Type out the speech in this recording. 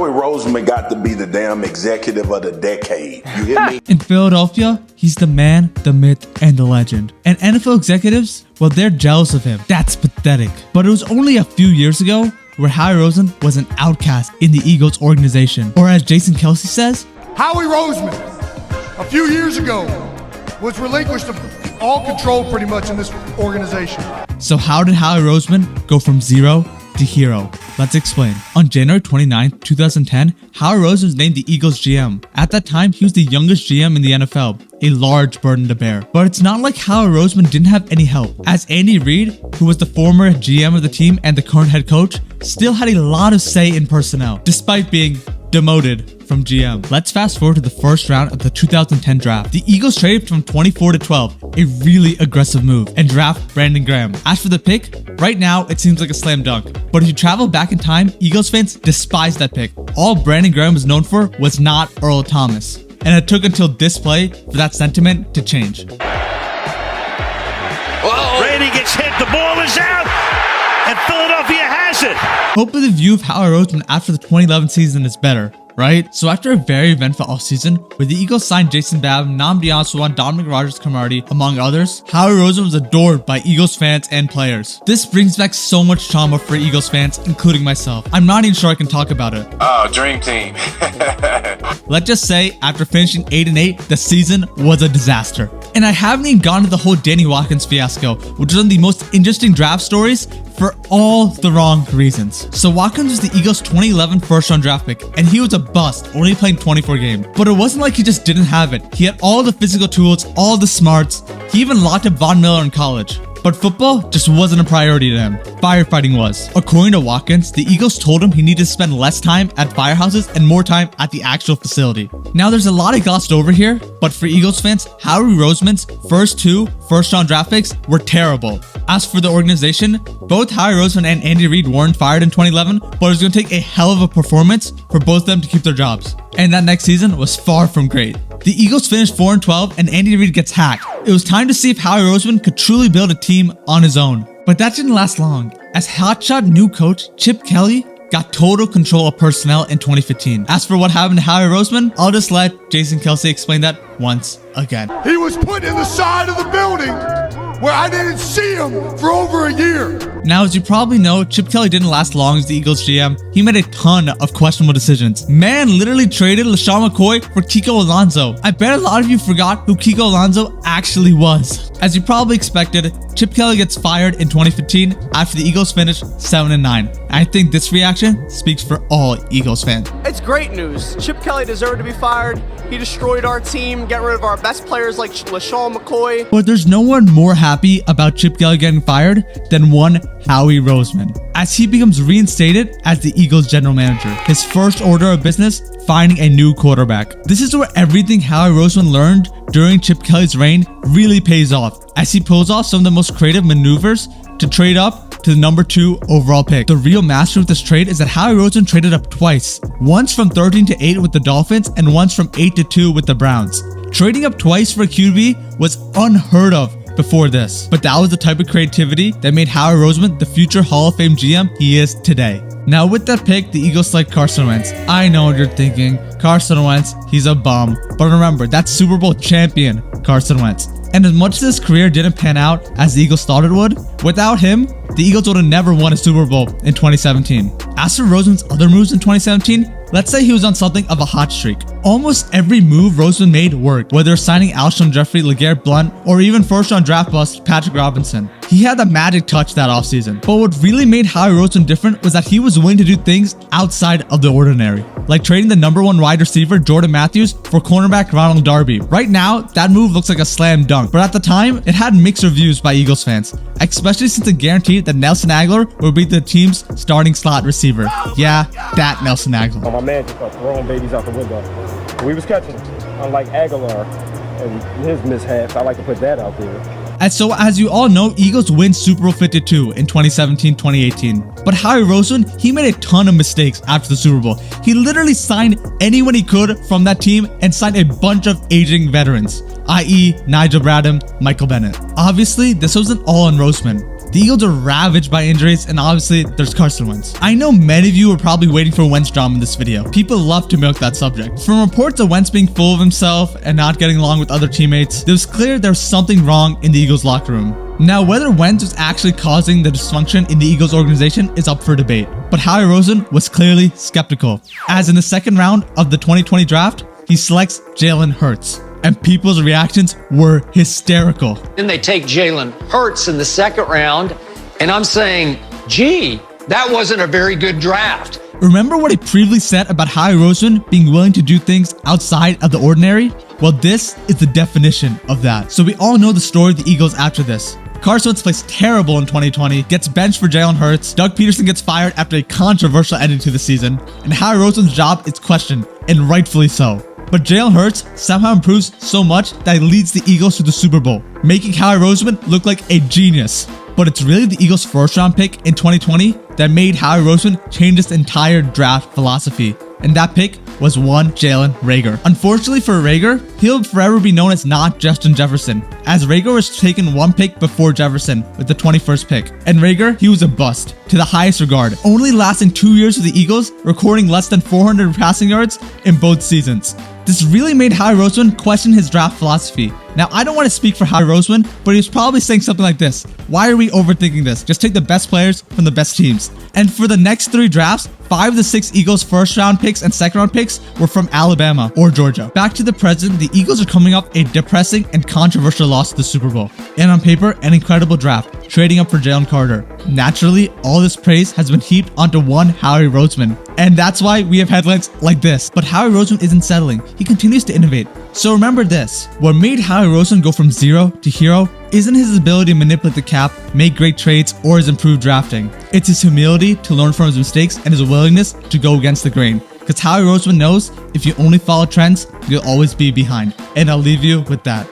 Howie Roseman got to be the damn executive of the decade. You hear me? In Philadelphia, he's the man, the myth, and the legend. And NFL executives, well, they're jealous of him. That's pathetic. But it was only a few years ago where Howie Roseman was an outcast in the Eagles organization. Or as Jason Kelce says, Howie Roseman, a few years ago, was relinquished of all control pretty much in this organization. So how did Howie Roseman go from zero to hero? Let's explain. On January 29, 2010, Howie Roseman was named the Eagles GM. At that time, he was the youngest GM in the NFL, a large burden to bear. But it's not like Howie Roseman didn't have any help, as Andy Reid, who was the former GM of the team and the current head coach, still had a lot of say in personnel, despite being demoted from GM. Let's fast forward to the first round of the 2010 draft. The Eagles traded from 24 to 12, a really aggressive move, and draft Brandon Graham. As for the pick, right now it seems like a slam dunk. But if you travel back in time, Eagles fans despise that pick. All Brandon Graham was known for was not Earl Thomas. And it took until this play for that sentiment to change. Brady gets hit, the ball is out, and Philadelphia has it. Hopefully the view of Howie Roseman after the 2011 season is better, right? So after a very eventful offseason, where the Eagles signed Jason Babb, Nnamdi Asomugha, Dominic Rodgers-Cromartie, among others, Howie Roseman was adored by Eagles fans and players. This brings back so much trauma for Eagles fans, including myself. I'm not even sure I can talk about it. Oh, dream team. Let's just say, after finishing 8-8, the season was a disaster. And I haven't even gone to the whole Danny Watkins fiasco, which is one of the most interesting draft stories for all the wrong reasons. So Watkins was the Eagles' 2011 first-round draft pick, and he was a bust, only playing 24 games. But it wasn't like he just didn't have it. He had all the physical tools, all the smarts. He even locked up Von Miller in college. But football just wasn't a priority to him. Firefighting was. According to Watkins, the Eagles told him he needed to spend less time at firehouses and more time at the actual facility. Now there's a lot I glossed over here, but for Eagles fans, Howie Roseman's first two first-round draft picks were terrible. As for the organization, both Howie Roseman and Andy Reid weren't fired in 2011, but it was going to take a hell of a performance for both of them to keep their jobs. And that next season was far from great. The Eagles finished 4-12 and Andy Reid gets hacked. It was time to see if Howie Roseman could truly build a team on his own. But that didn't last long, as hotshot new coach Chip Kelly got total control of personnel in 2015. As for what happened to Howie Roseman, I'll just let Jason Kelce explain that once again. He was put in the side of the building where I didn't see him for over a year. Now, as you probably know, Chip Kelly didn't last long as the Eagles GM. He made a ton of questionable decisions. Man literally traded LaShawn McCoy for Kiko Alonso. I bet a lot of you forgot who Kiko Alonso actually was. As you probably expected, Chip Kelly gets fired in 2015 after the Eagles finished 7-9. I think this reaction speaks for all Eagles fans. It's great news. Chip Kelly deserved to be fired. He destroyed our team, get rid of our best players like LaShawn McCoy. But there's no one more happy about Chip Kelly getting fired than one Howie Roseman, as he becomes reinstated as the Eagles general manager. His first order of business, finding a new quarterback. This is where everything Howie Roseman learned during Chip Kelly's reign really pays off, as he pulls off some of the most creative maneuvers to trade up to the number 2 overall pick. The real master of this trade is that Howie Roseman traded up twice, once from 13-8 with the Dolphins and once from 8-2 with the Browns. Trading up twice for a QB was unheard of before this, but that was the type of creativity that made Howie Roseman the future Hall of Fame GM he is today. Now with that pick, the Eagles select Carson Wentz. I know what you're thinking, Carson Wentz, he's a bum. But remember, that's Super Bowl champion Carson Wentz. And as much as his career didn't pan out as the Eagles thought it would, without him, the Eagles would have never won a Super Bowl in 2017. As for Roseman's other moves in 2017, let's say he was on something of a hot streak. Almost every move Roseman made worked, whether signing Alshon Jeffrey, LeGarrette Blount, or even first-round draft bust Patrick Robinson. He had the magic touch that offseason. But what really made Howie Roseman different was that he was willing to do things outside of the ordinary, like trading the number 1 wide receiver Jordan Matthews for cornerback Ronald Darby. Right now, that move looks like a slam dunk, but at the time, it had mixed reviews by Eagles fans, especially since it guaranteed that Nelson Aguilar would be the team's starting slot receiver. Yeah, that Nelson Aguilar. My man just started throwing babies out the window. We was catching them, unlike Aguilar and his mishaps. I like to put that out there. And so, as you all know, Eagles win Super Bowl 52 in 2017-2018. But Howie Roseman, he made a ton of mistakes after the Super Bowl. He literally signed anyone he could from that team and signed a bunch of aging veterans, i.e. Nigel Bradham, Michael Bennett. Obviously, this wasn't all on Roseman. The Eagles are ravaged by injuries, and obviously there's Carson Wentz. I know many of you are probably waiting for Wentz drama in this video. People love to milk that subject. From reports of Wentz being full of himself and not getting along with other teammates, it was clear there was something wrong in the Eagles locker room. Now, whether Wentz was actually causing the dysfunction in the Eagles organization is up for debate, but Howie Rosen was clearly skeptical, as in the second round of the 2020 draft, he selects Jalen Hurts, and people's reactions were hysterical. Then they take Jalen Hurts in the second round, and I'm saying, gee, that wasn't a very good draft. Remember what he previously said about Howie Roseman being willing to do things outside of the ordinary? Well, this is the definition of that. So we all know the story of the Eagles after this. Carson Wentz plays terrible in 2020, gets benched for Jalen Hurts, Doug Peterson gets fired after a controversial ending to the season, and Howie Roseman's job is questioned, and rightfully so. But Jalen Hurts somehow improves so much that he leads the Eagles to the Super Bowl, making Howie Roseman look like a genius. But it's really the Eagles' first round pick in 2020 that made Howie Roseman change his entire draft philosophy. And that pick was one Jalen Reagor. Unfortunately for Reagor, he'll forever be known as not Justin Jefferson, as Reagor was taken one pick before Jefferson with the 21st pick. And Reagor, he was a bust to the highest regard, only lasting 2 years with the Eagles, recording less than 400 passing yards in both seasons. This really made Howie Roseman question his draft philosophy. Now, I don't want to speak for Howie Roseman, but he was probably saying something like this: why are we overthinking this? Just take the best players from the best teams. And for the next 3 drafts, 5 of the 6 Eagles first round picks and second round picks were from Alabama or Georgia. Back to the present, the Eagles are coming up a depressing and controversial loss to the Super Bowl. And on paper, an incredible draft, trading up for Jalen Carter. Naturally, all this praise has been heaped onto one Howie Roseman. And that's why we have headlines like this. But Howie Roseman isn't settling. He continues to innovate. So remember this: what made Howie Roseman go from zero to hero isn't his ability to manipulate the cap, make great trades, or his improved drafting. It's his humility to learn from his mistakes and his willingness to go against the grain. Because Howie Roseman knows if you only follow trends, you'll always be behind. And I'll leave you with that.